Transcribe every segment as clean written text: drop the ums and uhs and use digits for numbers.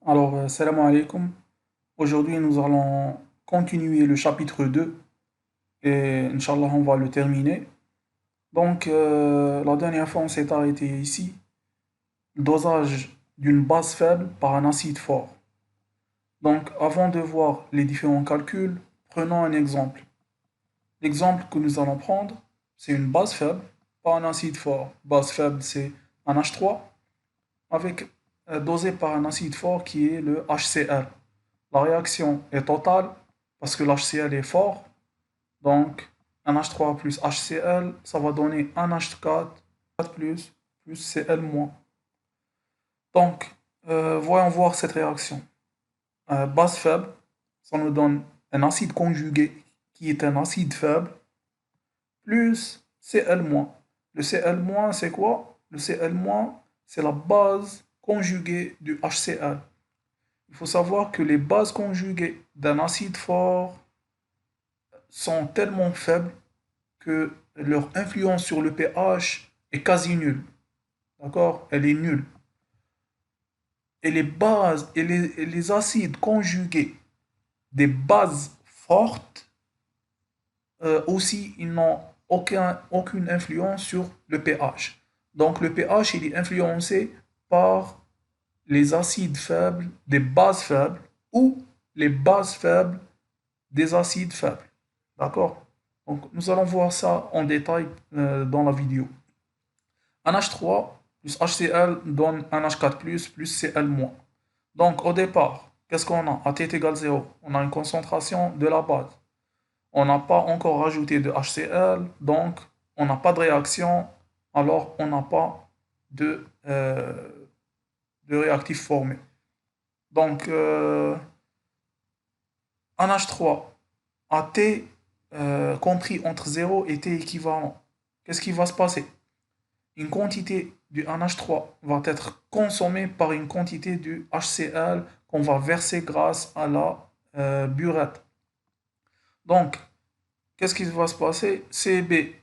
Salam alaikum. Aujourd'hui, nous allons continuer le chapitre 2 et Inch'Allah, on va le terminer. La dernière fois, on s'est arrêté ici. Dosage d'une base faible par un acide fort. Donc, avant de voir les différents calculs, prenons un exemple. L'exemple que nous allons prendre, c'est une base faible par un acide fort. Base faible, c'est un H3 avec dosé par un acide fort qui est le HCl. La réaction est totale parce que l'HCl est fort. Donc, un H3 plus HCl, ça va donner un H4 plus Cl-. Donc, voyons voir cette réaction. Base faible, ça nous donne un acide conjugué qui est un acide faible plus Cl-. Le Cl-, c'est quoi? Le Cl-, c'est la base conjuguée du HCl. Il faut savoir que les bases conjuguées d'un acide fort sont tellement faibles que leur influence sur le pH est quasi nulle. D'accord? Elle est nulle. Et les bases et les acides conjugués des bases fortes, aussi, ils n'ont aucune influence sur le pH. Donc le pH, il est influencé par les acides faibles des bases faibles ou les bases faibles des acides faibles. D'accord? Donc, nous allons voir ça en détail dans la vidéo. Un H3 plus HCl donne un H4 plus Cl-. Donc, au départ, qu'est-ce qu'on a? À T est égal 0, on a une concentration de la base. On n'a pas encore rajouté de HCl, donc on n'a pas de réaction, alors on n'a pas de réactif formé. Donc, un H3 à T compris entre 0 et T équivalent. Qu'est-ce qui va se passer? Une quantité du NH3 va être consommée par une quantité du HCl qu'on va verser grâce à la burette. Donc, qu'est-ce qui va se passer? CB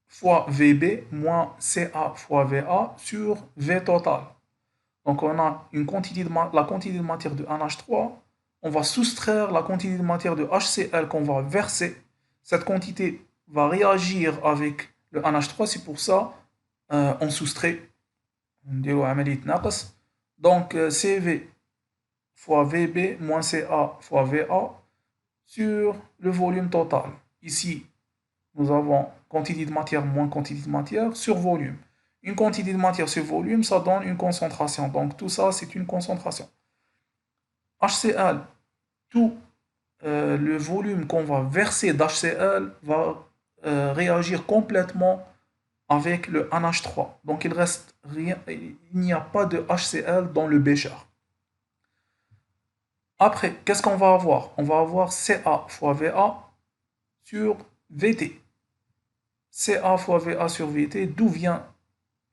fois VB moins CA fois VA sur V total. Donc, on a la quantité de matière de NH3. On va soustraire la quantité de matière de HCl qu'on va verser. Cette quantité va réagir avec le NH3. C'est pour ça on soustrait. Donc, CV fois VB moins CA fois VA sur le volume total. Ici, nous avons quantité de matière moins quantité de matière sur volume. Une quantité de matière sur volume, ça donne une concentration. Donc tout ça, c'est une concentration. HCl, tout le volume qu'on va verser d'HCl va réagir complètement avec le NH3. Donc il reste rien, il n'y a pas de HCl dans le bécher. Après, qu'est-ce qu'on va avoir? On va avoir Ca fois Va sur Vt. Ca fois Va sur Vt, d'où vient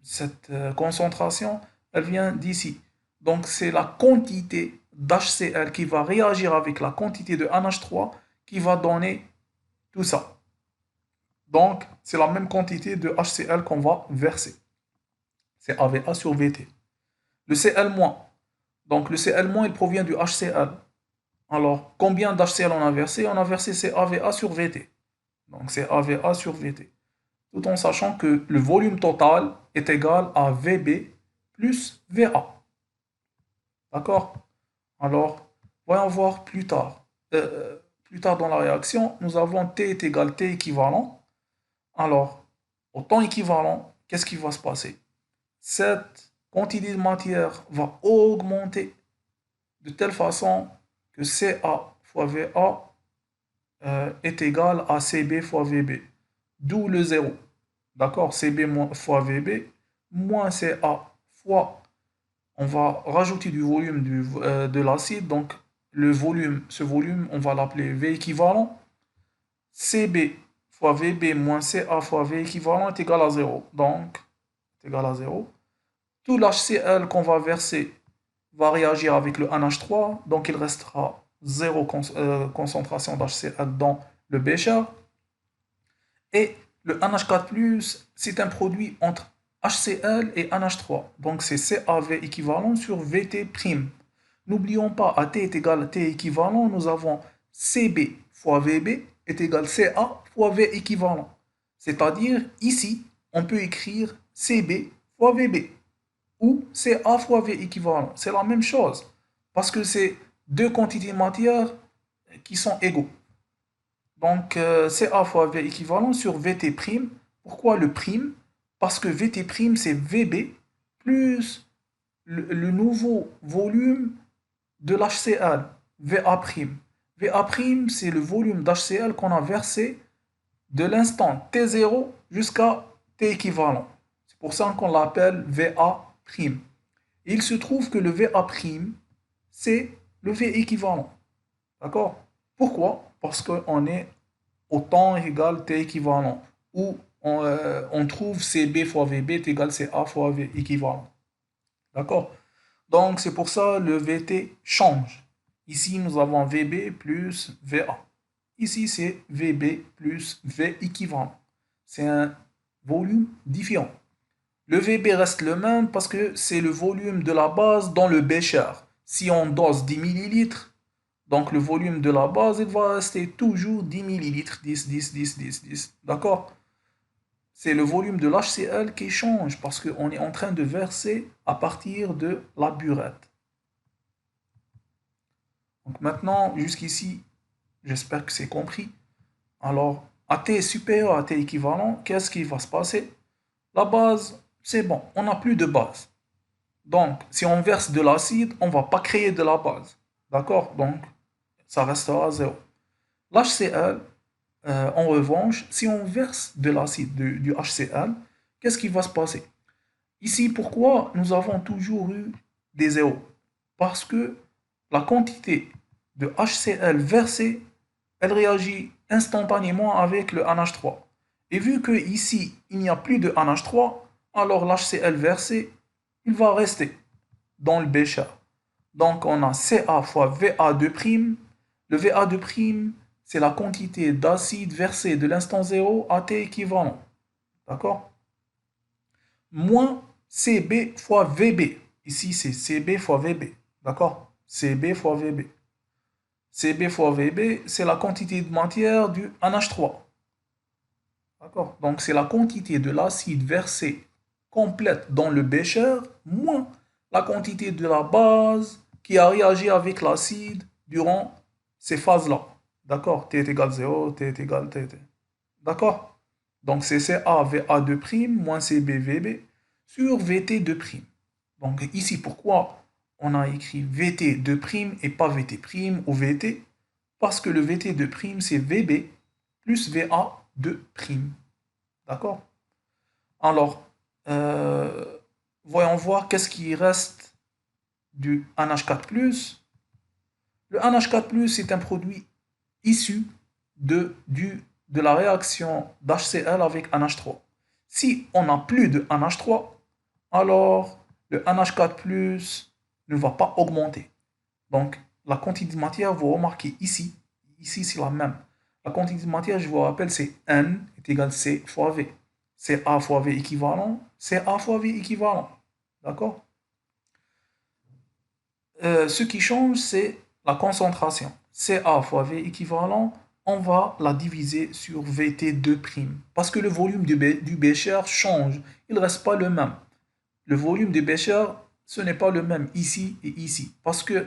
cette concentration? Elle vient d'ici. Donc c'est la quantité d'HCl qui va réagir avec la quantité de NH3 qui va donner tout ça. Donc c'est la même quantité de HCl qu'on va verser. C'est AVA sur Vt. Le Cl-, donc le Cl-, il provient du HCl. Alors combien d'HCl on a versé? On a versé CaVa sur Vt. Donc c'est AVA sur Vt. Tout en sachant que le volume total est égal à Vb plus Va. D'accord? Alors, voyons voir plus tard. Plus tard dans la réaction, nous avons T est égal T équivalent. Alors, au temps équivalent, qu'est-ce qui va se passer? Cette quantité de matière va augmenter de telle façon que Ca fois Va est égal à Cb fois Vb. D'où le 0. D'accord? Cb fois Vb moins Ca fois, on va rajouter du volume de l'acide, donc le volume, ce volume, on va l'appeler V équivalent. Cb fois Vb moins Ca fois V équivalent est égal à 0. Donc, est égal à 0. Tout l'HCl qu'on va verser va réagir avec le NH3, donc il restera 0 concentration d'HCl dans le bécher. Et le NH4+, c'est un produit entre HCl et NH3. Donc c'est CaV équivalent sur Vt'. N'oublions pas, à T est égal à T équivalent, nous avons CB fois VB est égal à CA fois V équivalent. C'est-à-dire, ici, on peut écrire CB fois VB ou CA fois V équivalent. C'est la même chose, parce que c'est deux quantités de matière qui sont égaux. Donc, CA fois V équivalent sur VT prime. Pourquoi le prime? Parce que VT prime, c'est VB plus le nouveau volume de l'HCl, VA prime. VA prime, c'est le volume d'HCl qu'on a versé de l'instant T0 jusqu'à T équivalent. C'est pour ça qu'on l'appelle VA prime. Et il se trouve que le VA prime, c'est le V équivalent. D'accord? Pourquoi? Parce qu'on est au temps égal T équivalent, où on trouve CB fois VB est égal CA fois V équivalent. D'accord? Donc c'est pour ça le VT change. Ici nous avons VB plus VA. Ici c'est VB plus V équivalent. C'est un volume différent. Le VB reste le même parce que c'est le volume de la base dans le bécher. Si on dose 10 millilitres, donc le volume de la base, il va rester toujours 10 millilitres, 10, 10, 10, 10, 10. D'accord? C'est le volume de l'HCl qui change parce qu'on est en train de verser à partir de la burette. Donc maintenant, jusqu'ici, j'espère que c'est compris. Alors, à T supérieur à T équivalent, qu'est-ce qui va se passer? La base, c'est bon, on n'a plus de base. Donc, si on verse de l'acide, on ne va pas créer de la base. D'accord? Donc, ça restera zéro. L'HCl, en revanche, si on verse de l'acide, du HCl, qu'est-ce qui va se passer? Ici, pourquoi nous avons toujours eu des zéros? Parce que la quantité de HCl versée, elle réagit instantanément avec le NH3. Et vu que ici, il n'y a plus de NH3, alors l'HCl versé, il va rester dans le bécher. Donc on a Ca fois Va2'. Le Va2', c'est la quantité d'acide versé de l'instant 0 à T équivalent. D'accord? Moins Cb fois Vb. Ici, c'est Cb fois Vb. D'accord? Cb fois Vb. Cb fois Vb, c'est la quantité de matière du NH3. D'accord? Donc, c'est la quantité de l'acide versé complète dans le bécher, moins la quantité de la base qui a réagi avec l'acide durant ces phases-là. D'accord? T est égal à 0, T est égal à T. D'accord? Donc, c'est CaVa2' moins CbVb sur Vt2'. Donc, ici, pourquoi on a écrit Vt2' et pas Vt' ou Vt? Parce que le Vt2', c'est Vb plus Va2'. D'accord? Alors, voyons voir qu'est-ce qui reste du NH4+. Le NH4+, c'est un produit issu de la réaction d'HCl avec NH3. Si on n'a plus de NH3, alors le NH4+, ne va pas augmenter. Donc, la quantité de matière, vous remarquez ici, c'est la même. La quantité de matière, je vous rappelle, c'est N est égal à C fois V. C'est A fois V équivalent, c'est A fois V équivalent. D'accord? Ce qui change, c'est la concentration. CA fois V équivalent, on va la diviser sur Vt2'. Parce que le volume du bécher change. Il ne reste pas le même. Le volume du bécher, ce n'est pas le même ici et ici. Parce que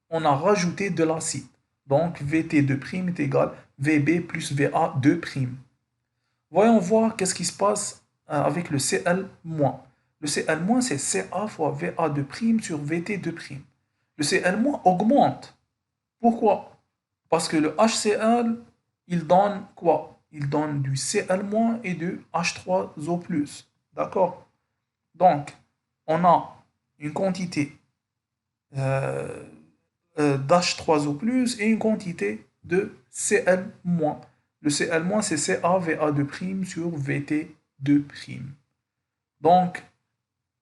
on a rajouté de l'acide. Donc Vt2' est égal à Vb plus Va2'. Voyons voir qu'est-ce qui se passe avec le Cl-. Le Cl-, c'est Ca fois Va2' sur Vt2'. Le Cl- augmente. Pourquoi? Parce que le HCl, il donne quoi? Il donne du Cl- et du H3O+. D'accord? Donc, on a une quantité euh, d'H3O+, et une quantité de Cl-. Le Cl-, c'est CaVa2' sur Vt2'. Donc,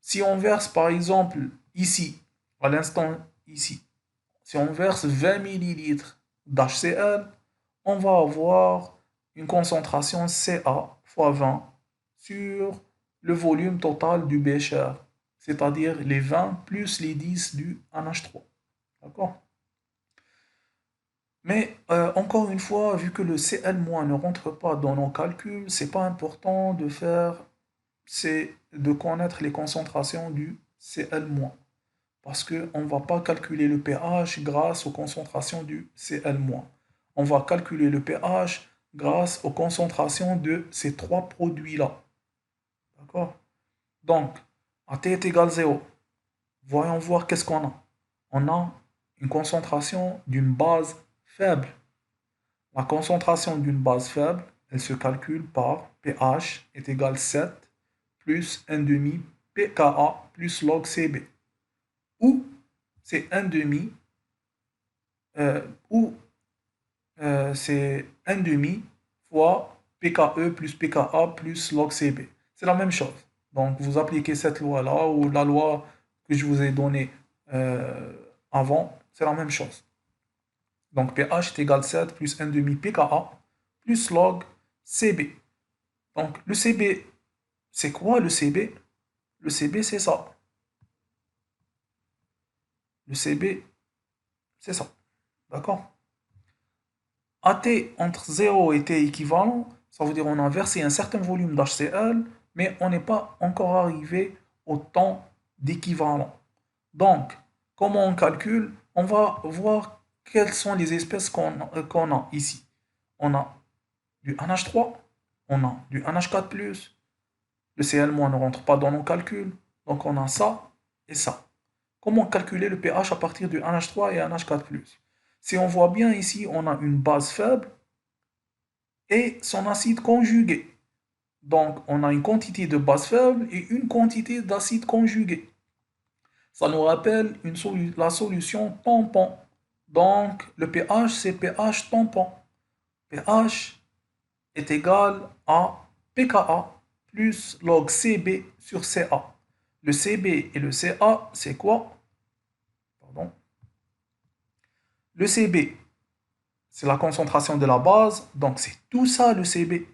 si on verse par exemple ici, à l'instant ici, si on verse 20 ml d'HCl, on va avoir une concentration Ca fois 20 sur le volume total du bécher, c'est-à-dire les 20 plus les 10 du NH3. D'accord? Mais encore une fois, vu que le Cl- ne rentre pas dans nos calculs, c'est pas important de faire, c'est de connaître les concentrations du Cl-. Parce qu'on ne va pas calculer le pH grâce aux concentrations du Cl-. On va calculer le pH grâce aux concentrations de ces trois produits-là. D'accord? Donc, à T est égal 0, voyons voir qu'est-ce qu'on a. On a une concentration d'une base faible. La concentration d'une base faible, elle se calcule par pH est égal 7 plus 1 demi pKa plus log Cb. Ou c'est 1 demi, ou c'est 1 demi fois pKe plus pKa plus log Cb. C'est la même chose. Donc vous appliquez cette loi-là ou la loi que je vous ai donnée avant, c'est la même chose. Donc pH est égal 7 plus 1 demi pKa plus log Cb. Donc le Cb, c'est quoi le Cb? Le Cb, c'est ça. Le Cb, c'est ça. D'accord? AT entre 0 et T équivalent, ça veut dire on a versé un certain volume d'HCl, mais on n'est pas encore arrivé au temps d'équivalent. Donc, comment on calcule? On va voir quelles sont les espèces qu'on a ici. On a du NH3, on a du NH4+, le Cl- ne rentre pas dans nos calculs, donc on a ça et ça. Comment calculer le pH à partir du NH3 et NH4+? Si on voit bien ici, on a une base faible et son acide conjugué. Donc, on a une quantité de base faible et une quantité d'acide conjugué. Ça nous rappelle la solution tampon. Donc, le pH, c'est pH tampon. pH est égal à pKa plus log Cb sur Ca. Le Cb et le Ca, c'est quoi? Pardon. Le Cb, c'est la concentration de la base, donc c'est tout ça le Cb.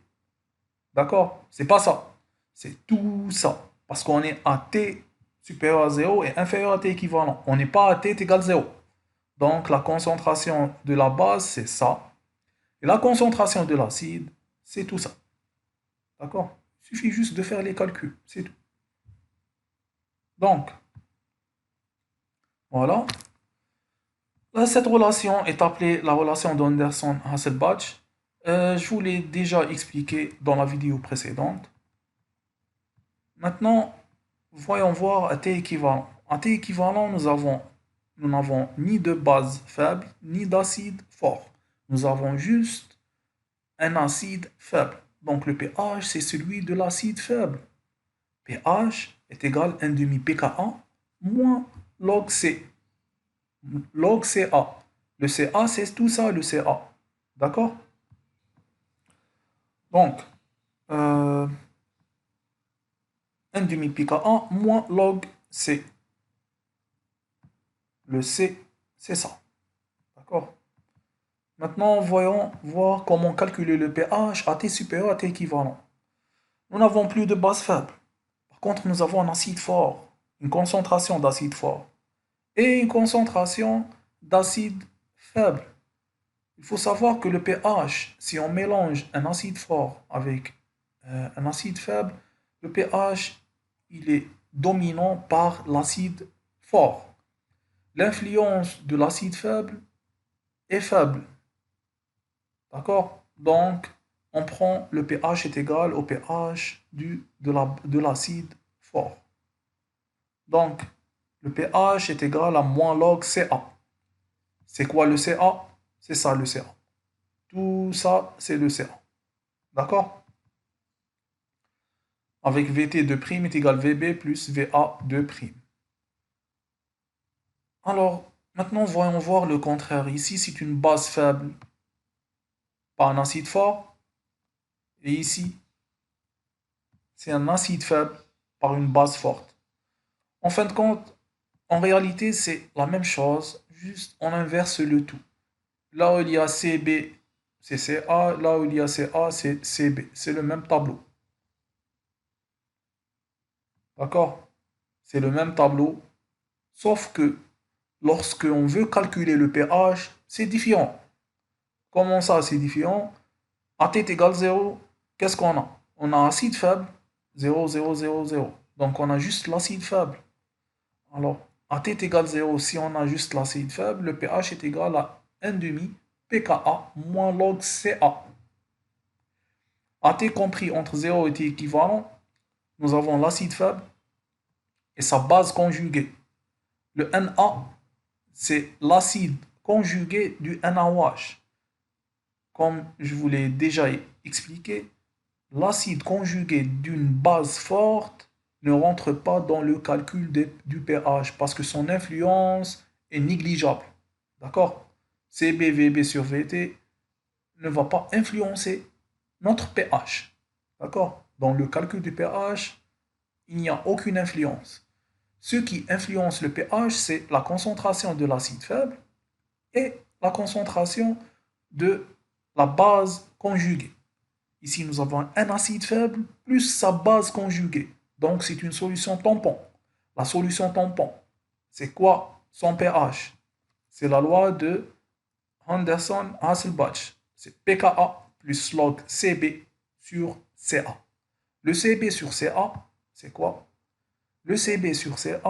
D'accord? C'est pas ça. C'est tout ça. Parce qu'on est à t supérieur à 0 et inférieur à t équivalent. On n'est pas à t est égal 0. Donc la concentration de la base, c'est ça. Et la concentration de l'acide, c'est tout ça. D'accord? Il suffit juste de faire les calculs. C'est tout. Donc, voilà. Là, cette relation est appelée la relation d'Anderson-Hasselbalch. Je vous l'ai déjà expliqué dans la vidéo précédente. Maintenant, voyons voir à T équivalent. À T équivalent, nous n'avons ni de base faible, ni d'acide fort. Nous avons juste un acide faible. Donc le pH, c'est celui de l'acide faible. pH est égal à 1 demi pKa moins log C. Log Ca. Le Ca, c'est tout ça, le Ca. D'accord? Donc, 1 demi pKa moins log C. Le C, c'est ça. D'accord? Maintenant, voyons voir comment calculer le pH à T supérieur à T équivalent. Nous n'avons plus de base faible. Par contre, nous avons un acide fort, une concentration d'acide fort et une concentration d'acide faible. Il faut savoir que le pH, si on mélange un acide fort avec un acide faible, le pH, il est dominant par l'acide fort. L'influence de l'acide faible est faible. D'accord? Donc, on prend le pH est égal au pH de l'acide fort. Donc, le pH est égal à moins log Ca. C'est quoi le Ca? C'est ça le Ca. Tout ça, c'est le Ca. D'accord? Avec Vt de prime est égal Vb plus Va de prime. Alors, maintenant, voyons voir le contraire. Ici, c'est une base faible par un acide fort. Et ici, c'est un acide faible par une base forte. En fin de compte, en réalité, c'est la même chose, juste on inverse le tout. Là où il y a CB, c'est CA, là où il y a CA, c'est CB. C'est le même tableau. D'accord? C'est le même tableau, sauf que lorsque on veut calculer le pH, c'est différent. Comment ça, c'est différent? AT est égal 0, qu'est-ce qu'on a? On a acide faible, 0, 0, 0, 0. Donc on a juste l'acide faible. Alors, AT est égal 0, si on a juste l'acide faible, le pH est égal à 1,5 pKa moins log Ca. AT compris entre 0 et T équivalent, nous avons l'acide faible et sa base conjuguée. Le Na, c'est l'acide conjugué du NaOH. Comme je vous l'ai déjà expliqué, l'acide conjugué d'une base forte ne rentre pas dans le calcul du pH parce que son influence est négligeable. D'accord? CbVb sur Vt ne va pas influencer notre pH. D'accord? Dans le calcul du pH, il n'y a aucune influence. Ce qui influence le pH, c'est la concentration de l'acide faible et la concentration de la base conjuguée. Ici, nous avons un acide faible plus sa base conjuguée. Donc, c'est une solution tampon. La solution tampon, c'est quoi son pH? C'est la loi de Henderson-Hasselbalch. C'est pKa plus log Cb sur Ca. Le Cb sur Ca, c'est quoi? Le Cb sur Ca,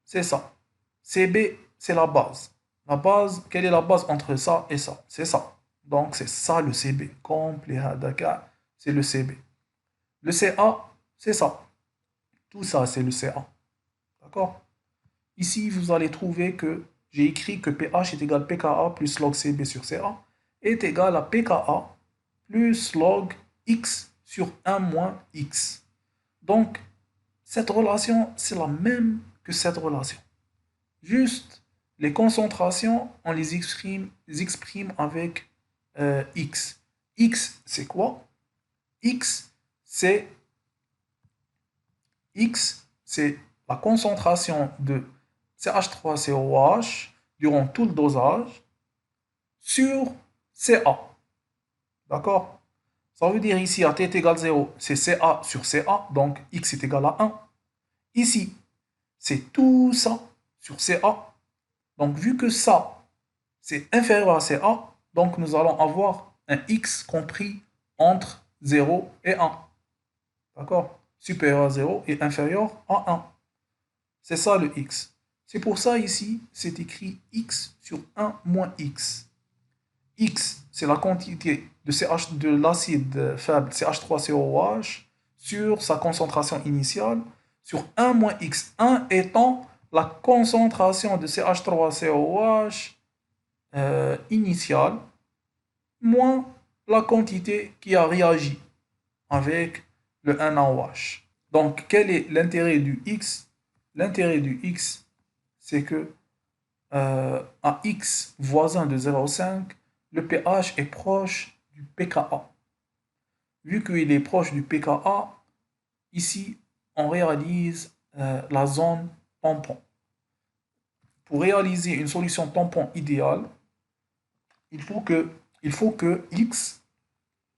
c'est ça. Cb, c'est la base. La base, quelle est la base entre ça et ça? C'est ça. Donc, c'est ça le Cb. Complet Hadaka, c'est le Cb. Le Ca, c'est ça. Tout ça, c'est le Ca. D'accord? Ici, vous allez trouver que j'ai écrit que pH est égal à pKa plus log Cb sur Ca est égal à pKa plus log x sur 1 moins x. Donc, cette relation, c'est la même que cette relation. Juste, les concentrations, on les exprime avec x. X, c'est quoi? X, c'est la concentration de CH3COH durant tout le dosage sur Ca. D'accord? Ça veut dire ici, à T est égal à 0, c'est Ca sur Ca, donc X est égal à 1. Ici, c'est tout ça sur Ca. Donc, vu que ça, c'est inférieur à Ca, donc nous allons avoir un X compris entre 0 et 1. D'accord? Supérieur à 0 et inférieur à 1. C'est ça le X. C'est pour ça ici, c'est écrit X sur 1 moins X. X, c'est la quantité de l'acide faible CH3COH sur sa concentration initiale, sur 1 moins X. 1 étant la concentration de CH3COH initiale, moins la quantité qui a réagi avec le NaOH. Donc, quel est l'intérêt du X? L'intérêt du X, c'est que à X voisin de 0,5, le pH est proche du pKa. Vu qu'il est proche du pKa, ici, on réalise la zone tampon. Pour réaliser une solution tampon idéale, il faut que X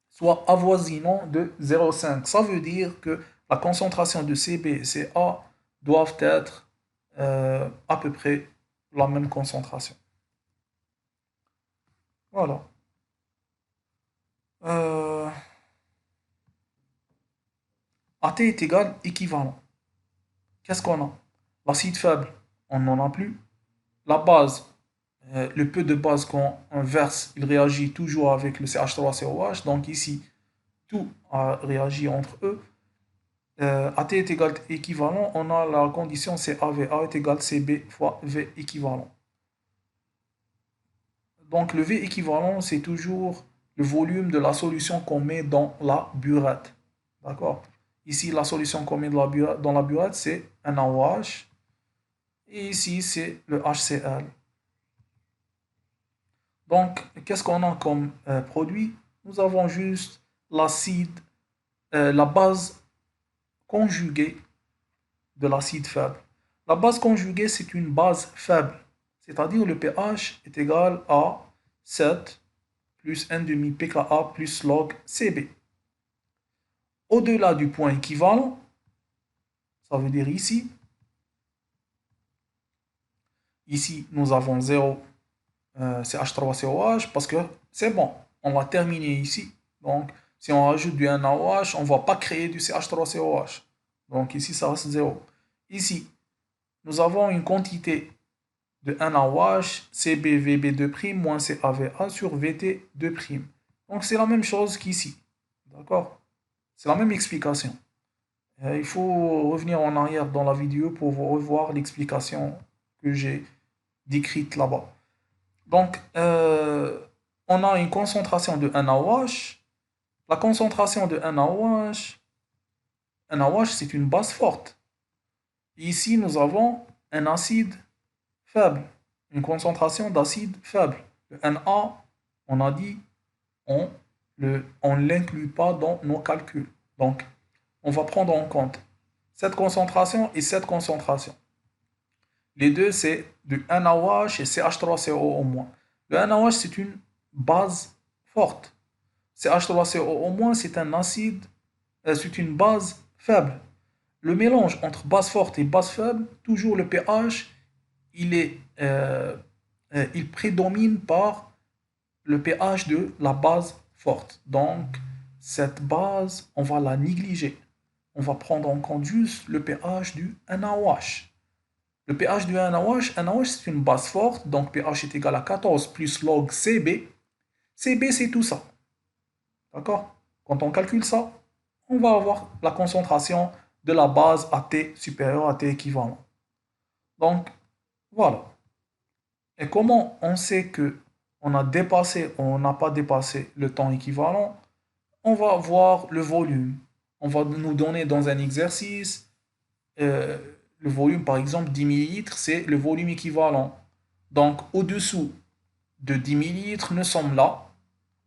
soit avoisinant de 0,5. Ça veut dire que la concentration de Cb et Ca doivent être à peu près la même concentration. Voilà. AT est égal équivalent. Qu'est-ce qu'on a? L'acide faible, on n'en a plus. La base, le peu de base qu'on verse, il réagit toujours avec le CH3COH. Donc ici, tout a réagi entre eux. AT est égal équivalent, on a la condition CAVA est égal CB fois V équivalent. Donc le V équivalent, c'est toujours le volume de la solution qu'on met dans la burette. D'accord? Ici, la solution qu'on met dans la burette, c'est un NaOH. Et ici, c'est le HCl. Donc, qu'est-ce qu'on a comme produit? Nous avons juste l'acide, la base conjuguée de l'acide faible. La base conjuguée, c'est une base faible. C'est-à-dire le pH est égal à 7 plus 1,5 pKa plus log Cb. Au-delà du point équivalent, ça veut dire ici, Ici, nous avons 0 CH3COH parce que c'est bon, on l'a terminé ici. Donc, si on rajoute du NaOH, on ne va pas créer du CH3COH. Donc ici, ça reste 0. Ici, nous avons une quantité de NaOH, CbVb2' moins CaVa sur Vt2'. Donc c'est la même chose qu'ici. D'accord? C'est la même explication. Il faut revenir en arrière dans la vidéo pour revoir l'explication que j'ai décrite là-bas. Donc, on a une concentration de NaOH. La concentration de NaOH, c'est une base forte. Ici, nous avons un acide faible, une concentration d'acide faible. Le Na, on a dit, on ne l'inclut pas dans nos calculs. Donc, on va prendre en compte cette concentration et cette concentration. Les deux, c'est du NaOH et CH3CO au moins. Le NaOH, c'est une base forte. CH3CO au moins, c'est un acide, c'est une base faible. Le mélange entre base forte et base faible, toujours le pH, il prédomine par le pH de la base forte. Donc, cette base, on va la négliger. On va prendre en compte juste le pH du NaOH. Le pH du NaOH, c'est une base forte, donc pH est égal à 14 plus log Cb. Cb, c'est tout ça. D'accord? Quand on calcule ça, on va avoir la concentration de la base à T supérieur à T équivalent. Donc, voilà. Et comment on sait que on a dépassé ou on n'a pas dépassé le temps équivalent? On va voir le volume. On va nous donner dans un exercice euh, le volume, par exemple, 10 millilitres, c'est le volume équivalent. Donc, au-dessous de 10 millilitres, nous sommes là.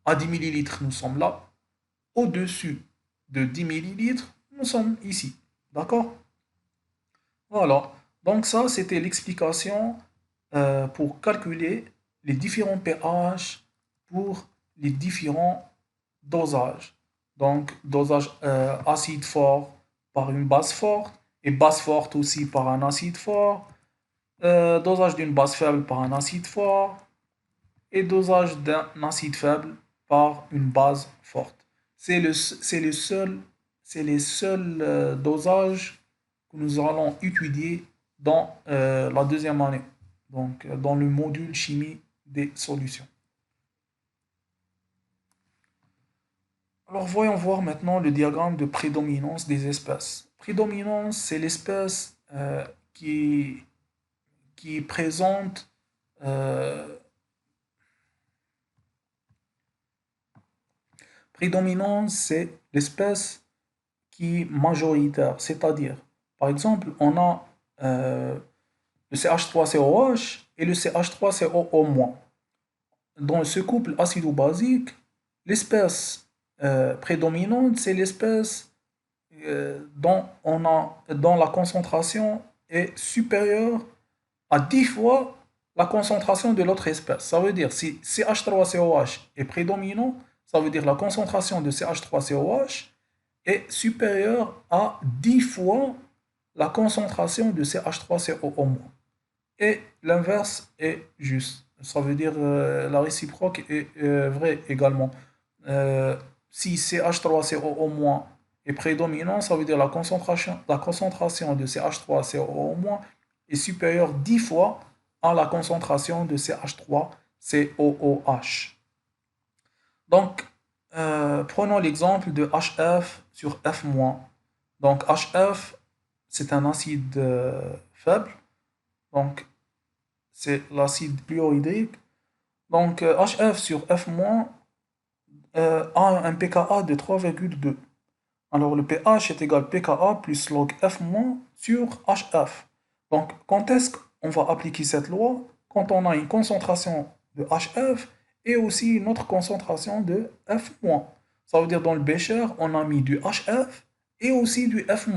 À 10 millilitres, nous sommes là. Au-dessus de 10 millilitres, nous sommes ici. D'accord? Voilà. Donc ça, c'était l'explication pour calculer les différents pH pour les différents dosages. Donc, dosage acide fort par une base forte et base forte aussi par un acide fort. Dosage d'une base faible par un acide fort et dosage d'un acide faible par une base forte. C'est les seuls dosages que nous allons étudier dans la deuxième année, donc dans le module chimie des solutions. Alors voyons voir maintenant le diagramme de prédominance des espèces. Prédominance, c'est l'espèce qui présente prédominance, c'est l'espèce qui est majoritaire, c'est-à-dire, par exemple, on a le CH3COH et le CH3CO-. Dans ce couple acido-basique, l'espèce prédominante, c'est l'espèce dont la concentration est supérieure à 10 fois la concentration de l'autre espèce. Ça veut dire, si CH3COH est prédominant, ça veut dire la concentration de CH3COH est supérieure à 10 fois la concentration de CH3CO-. Et l'inverse est juste. Ça veut dire la réciproque est vraie également. Si CH3CO- est prédominant, ça veut dire la concentration de CH3CO- est supérieure 10 fois à la concentration de CH3COOH. Donc, prenons l'exemple de HF sur F-. Donc, HF, c'est un acide faible. Donc, c'est l'acide fluorhydrique. Donc, HF sur F- a un pKa de 3,2. Alors, le pH est égal à pKa plus log F- sur HF. Donc, quand est-ce qu'on va appliquer cette loi? Quand on a une concentration de HF et aussi une autre concentration de F-. Ça veut dire dans le bécher, on a mis du HF et aussi du F-.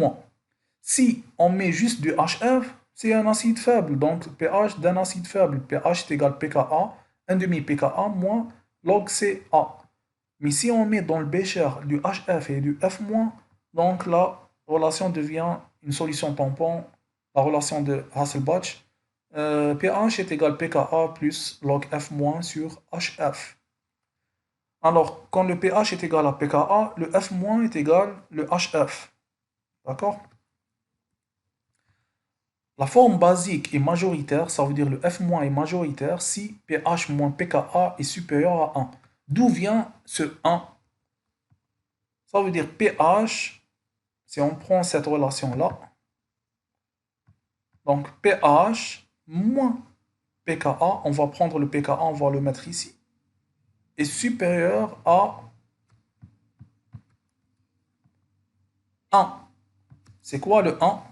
Si on met juste du HF, c'est un acide faible. Donc, pH d'un acide faible, pH est égal à pKa, 1 demi pKa moins log Ca. Mais si on met dans le bécher du HF et du F-, donc la relation devient une solution tampon, la relation de Hasselbalch. pH est égal à pKa plus log F moins sur HF. Alors, quand le pH est égal à pKa, le F moins est égal le HF. D'accord? La forme basique est majoritaire, ça veut dire le F- est majoritaire si pH moins pKa est supérieur à 1. D'où vient ce 1? Ça veut dire pH, si on prend cette relation-là, donc pH moins pKa, on va prendre le pKa, on va le mettre ici, est supérieur à 1. C'est quoi le 1?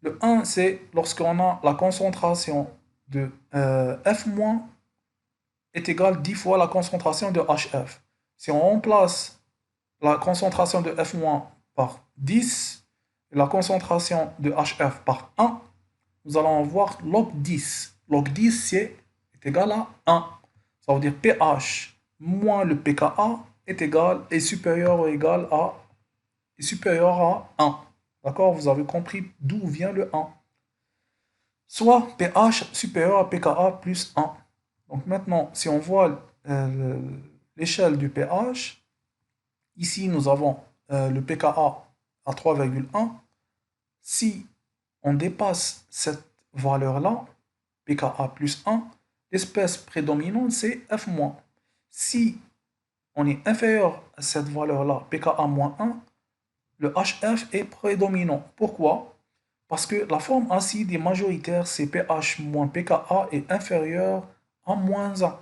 Le 1, c'est lorsqu'on a la concentration de F- est égale 10 fois la concentration de HF. Si on remplace la concentration de F- par 10 et la concentration de HF par 1, nous allons avoir log 10. Log 10 est égal à 1. Ça veut dire pH moins le pKa est supérieur ou égal à, est supérieur à 1. D'accord? Vous avez compris d'où vient le 1. Soit pH supérieur à pKa plus 1. Donc maintenant, si on voit l'échelle du pH, ici nous avons le pKa à 3,1. Si on dépasse cette valeur-là, pKa plus 1, l'espèce prédominante c'est F-. Si on est inférieur à cette valeur-là, pKa moins 1, le HF est prédominant. Pourquoi? Parce que la forme acide est majoritaire, c'est pH moins pKa est inférieur à moins 1.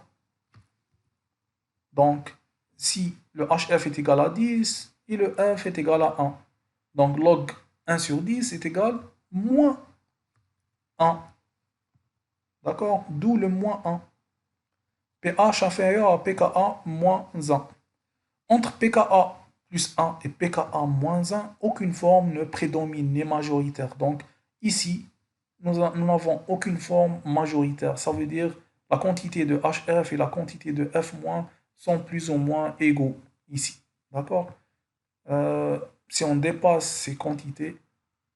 Donc, si le HF est égal à 10 et le F est égal à 1, donc log 1 sur 10 est égal à moins 1. D'accord? D'où le moins 1. pH inférieur à pKa moins 1. Entre pKa plus 1 et pKa moins 1, aucune forme ne prédomine, n'est majoritaire. Donc ici, nous n'avons aucune forme majoritaire. Ça veut dire la quantité de HF et la quantité de F- sont plus ou moins égaux ici. D'accord? Si on dépasse ces quantités,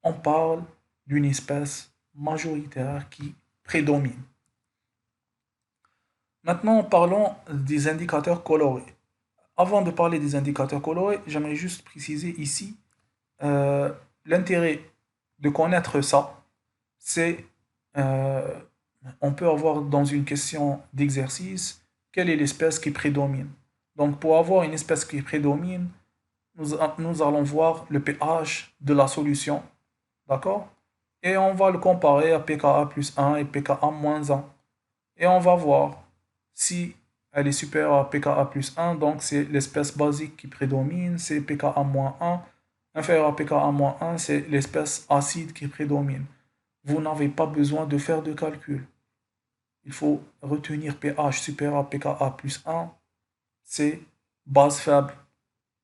on parle d'une espèce majoritaire qui prédomine. Maintenant, parlons des indicateurs colorés. Avant de parler des indicateurs colorés, j'aimerais juste préciser ici l'intérêt de connaître ça. C'est, euh, on peut avoir dans une question d'exercice, quelle est l'espèce qui prédomine. Donc pour avoir une espèce qui prédomine, nous allons voir le pH de la solution, d'accord? Et on va le comparer à pKa plus 1 et pKa moins 1. Et on va voir si elle est supérieure à pKa plus 1, donc c'est l'espèce basique qui prédomine, c'est pKa moins 1. Inférieur à pKa moins 1, c'est l'espèce acide qui prédomine. Vous n'avez pas besoin de faire de calcul. Il faut retenir pH supérieur à pKa plus 1, c'est base faible.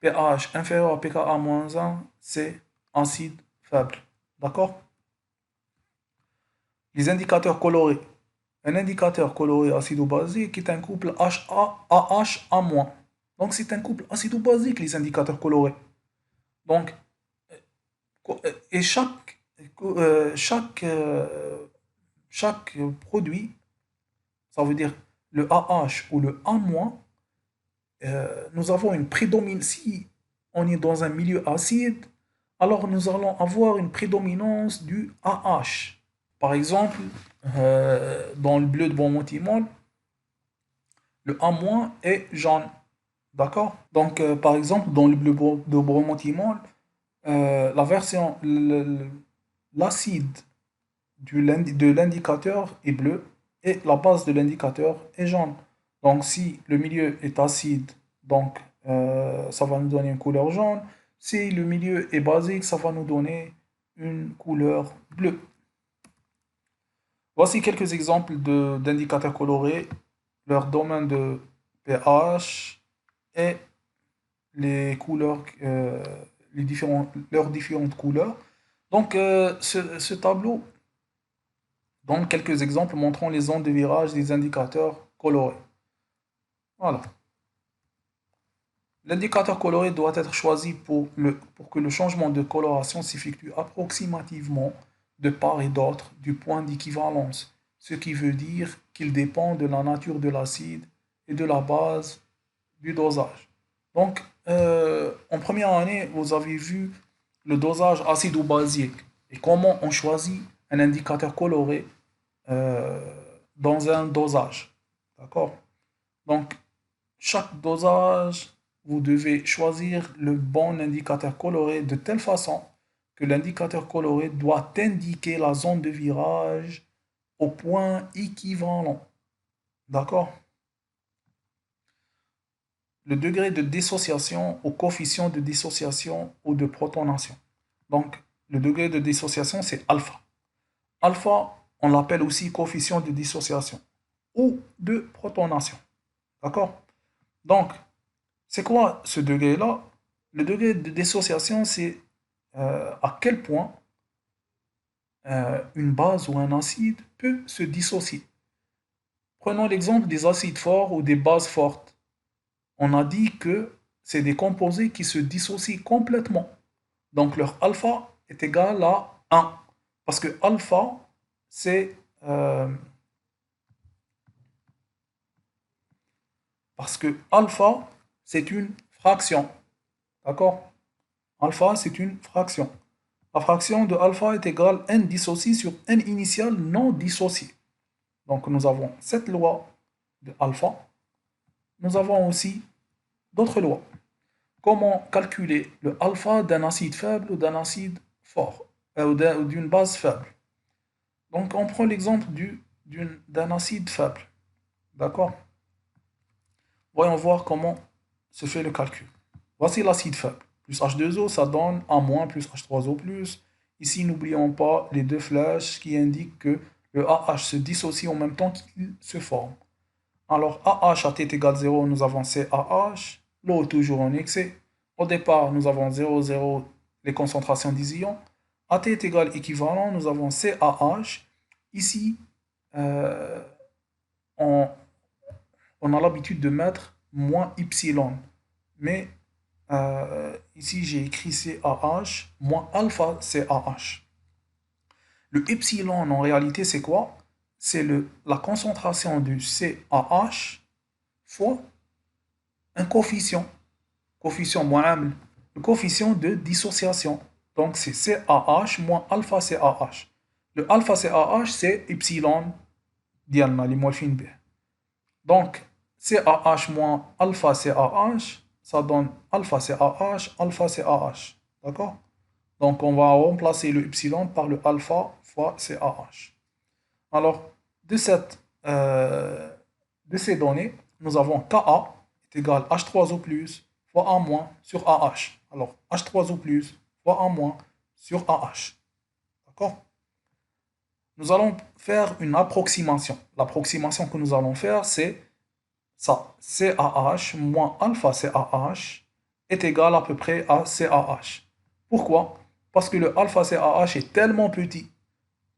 pH inférieur à pKa moins 1, c'est acide faible. D'accord? Les indicateurs colorés. Un indicateur coloré acido-basique est un couple HA-AH-A-. Donc c'est un couple acido-basique, les indicateurs colorés. Donc, et chaque produit, ça veut dire le AH ou le A-, nous avons une prédominance. Si on est dans un milieu acide, alors nous allons avoir une prédominance du AH. Par exemple, dans le bleu de Beaumont-Timol, le A- est jaune. D'accord? Donc, par exemple, dans le bleu de Beaumont-Timol, la version, l'acide de l'indicateur est bleu et la base de l'indicateur est jaune. Donc, si le milieu est acide, donc ça va nous donner une couleur jaune. Si le milieu est basique, ça va nous donner une couleur bleue. Voici quelques exemples d'indicateurs colorés, leur domaine de pH et les couleurs, leurs différentes couleurs. Donc, ce tableau donne quelques exemples montrant les zones de virage des indicateurs colorés. Voilà. L'indicateur coloré doit être choisi pour que le changement de coloration s'effectue approximativement de part et d'autre du point d'équivalence. ce qui veut dire qu'il dépend de la nature de l'acide et de la base du dosage. Donc, en première année, vous avez vu le dosage acide ou basique et comment on choisit un indicateur coloré euh, dans un dosage. D'accord? Donc, chaque dosage, vous devez choisir le bon indicateur coloré de telle façon que l'indicateur coloré doit indiquer la zone de virage au point équivalent. D'accord? Le degré de dissociation au coefficient de dissociation ou de protonation. Donc, le degré de dissociation, c'est alpha. Alpha, on l'appelle aussi coefficient de dissociation ou de protonation. D'accord? Donc, c'est quoi ce degré-là? Le degré de dissociation, c'est à quel point une base ou un acide peut se dissocier. Prenons l'exemple des acides forts ou des bases fortes. On a dit que c'est des composés qui se dissocient complètement. Donc leur alpha est égal à 1. Parce que alpha, c'est parce que alpha, c'est une fraction. D'accord? Alpha, c'est une fraction. La fraction de alpha est égale n dissocié sur n initial non dissocié. Donc nous avons cette loi de alpha. Nous avons aussi d'autres lois. Comment calculer le alpha d'un acide faible ou d'un acide fort, ou d'une base faible. Donc on prend l'exemple d'un acide faible. D'accord? Voyons voir comment se fait le calcul. Voici l'acide faible. Plus H2O, ça donne A- plus H3O+. Ici, n'oublions pas les deux flèches qui indiquent que le AH se dissocie en même temps qu'il se forme. Alors, AH à T égale 0, nous avons CAH. L'eau est toujours en excès. Au départ, nous avons 0, 0, les concentrations des ions. À T est égal équivalent, nous avons CAH. Ici, euh, on, on a l'habitude de mettre moins epsilon. Mais ici, j'ai écrit CAH, moins alpha CAH. Le epsilon, en réalité, c'est quoi? C'est la concentration du CAH fois un coefficient moins le coefficient de dissociation. Donc, c'est CAH moins alpha CAH. Le alpha CAH, c'est epsilon dialna, les B. Donc, CAH moins alpha CAH, ça donne alpha CAH, alpha CAH. D'accord? Donc, on va remplacer le epsilon par le alpha fois CAH. Alors, de, cette, euh, de ces données, nous avons Ka est égal à H3O plus fois A moins sur AH. Alors, H3O plus fois A moins sur AH. D'accord? Nous allons faire une approximation. L'approximation que nous allons faire, c'est ça. CAH moins alpha CAH est égal à peu près à CAH. Pourquoi? Parce que le alpha CAH est tellement petit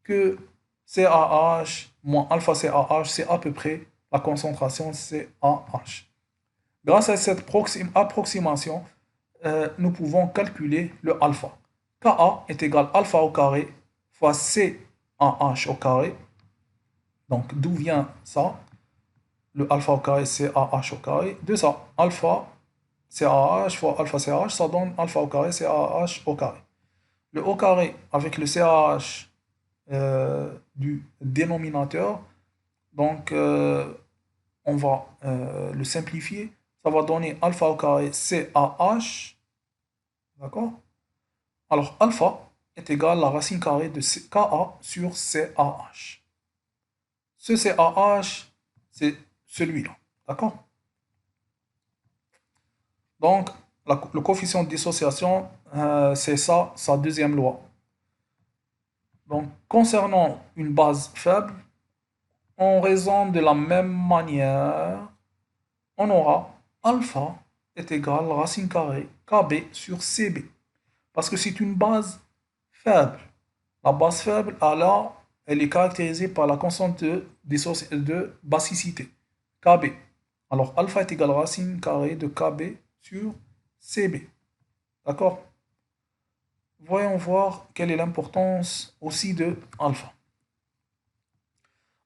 que CAH moins alpha CAH, c'est à peu près la concentration CAH. Grâce à cette approximation, nous pouvons calculer le alpha. Ka est égal à alpha au carré fois CAH au carré. Donc, d'où vient ça? Le alpha au carré, CAH au carré. De ça, alpha CAH fois alpha CAH, ça donne alpha au carré, CAH au carré. Le au carré avec le CAH du dénominateur, donc on va le simplifier. Ça va donner alpha au carré CAH. D'accord? Alors, alpha est égal à la racine carrée de KA sur CAH. Ce CAH, c'est celui-là. D'accord? Donc, le coefficient de dissociation, c'est ça, sa deuxième loi. Donc, concernant une base faible, on raisonne de la même manière. On aura alpha est égal à racine carrée KB sur CB. Parce que c'est une base faible. La base faible, alors, elle est caractérisée par la constante de basicité, KB. Alors, alpha est égal à racine carrée de KB sur CB. D'accord? Voyons voir quelle est l'importance aussi de alpha.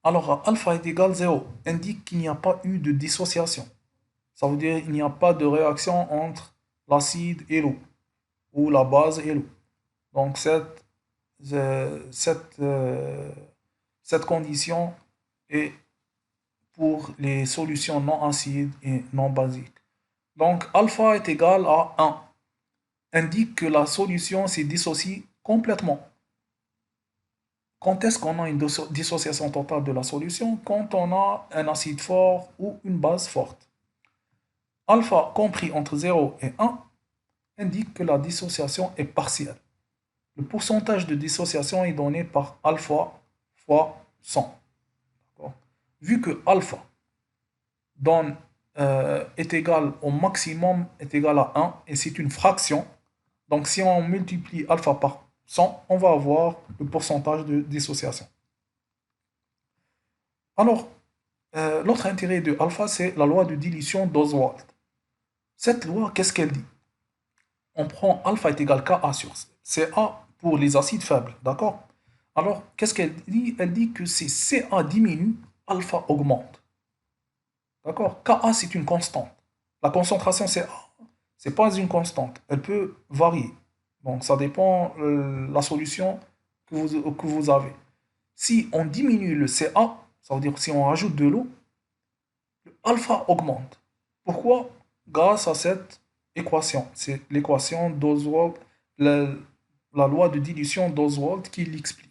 Alors, alpha est égal 0 indique qu'il n'y a pas eu de dissociation. Ça veut dire qu'il n'y a pas de réaction entre l'acide et l'eau, ou la base et l'eau. Donc, euh, cette, euh, cette condition est pour les solutions non acides et non basiques. Donc, alpha est égal à 1, indique que la solution se dissocie complètement. Quand est-ce qu'on a une dissociation totale de la solution? Quand on a un acide fort ou une base forte. Alpha compris entre 0 et 1 indique que la dissociation est partielle. Le pourcentage de dissociation est donné par alpha fois 100. Vu que alpha donne, est égal au maximum est égal à 1 et c'est une fraction, donc si on multiplie alpha par 100, on va avoir le pourcentage de dissociation. Alors, l'autre intérêt de alpha, c'est la loi de dilution d'Oswald. Cette loi, qu'est-ce qu'elle dit? On prend alpha est égal Ka sur Ca pour les acides faibles, d'accord? Alors, qu'est-ce qu'elle dit? Elle dit que si Ca diminue, alpha augmente. D'accord? Ka, c'est une constante. La concentration Ca, c'est pas une constante. Elle peut varier. Donc, ça dépend de la solution que vous avez. Si on diminue le Ca, ça veut dire si on rajoute de l'eau, le alpha augmente. Pourquoi? Grâce à cette équation. C'est l'équation d'Oswald, la, la loi de dilution d'Oswald qui l'explique.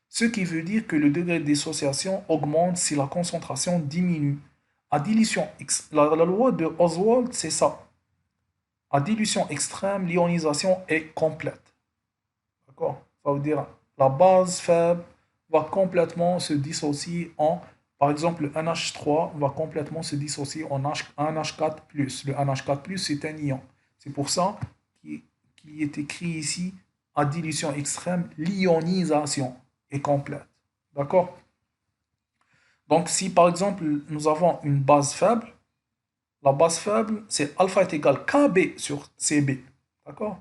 Ce qui veut dire que le degré de dissociation augmente si la concentration diminue. À dilution, la loi de Oswald, c'est ça. À dilution extrême, l'ionisation est complète. D'accord? Ça veut dire la base faible va complètement se dissocier en, par exemple, le NH3 va complètement se dissocier en NH4+. Le NH4+, c'est un ion. C'est pour ça qu'il est écrit ici, à dilution extrême, l'ionisation est complète. D'accord? Donc, si par exemple, nous avons une base faible, la base faible, c'est alpha est égal KB sur CB. D'accord?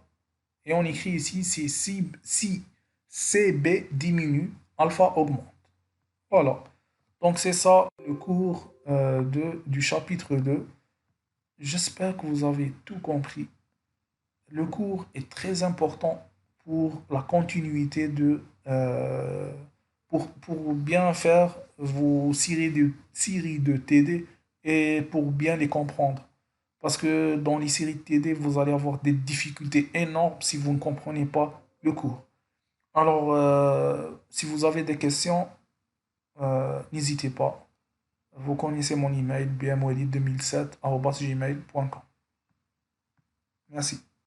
Et on écrit ici, si CB diminue, alpha augmente. Voilà. Donc c'est ça le cours du chapitre 2. J'espère que vous avez tout compris. Le cours est très important pour la continuité pour bien faire vos séries de TD et pour bien les comprendre. Parce que dans les séries de TD, vous allez avoir des difficultés énormes si vous ne comprenez pas le cours. Alors, si vous avez des questions, n'hésitez pas. Vous connaissez mon email bmwelid2007@gmail.com. Merci.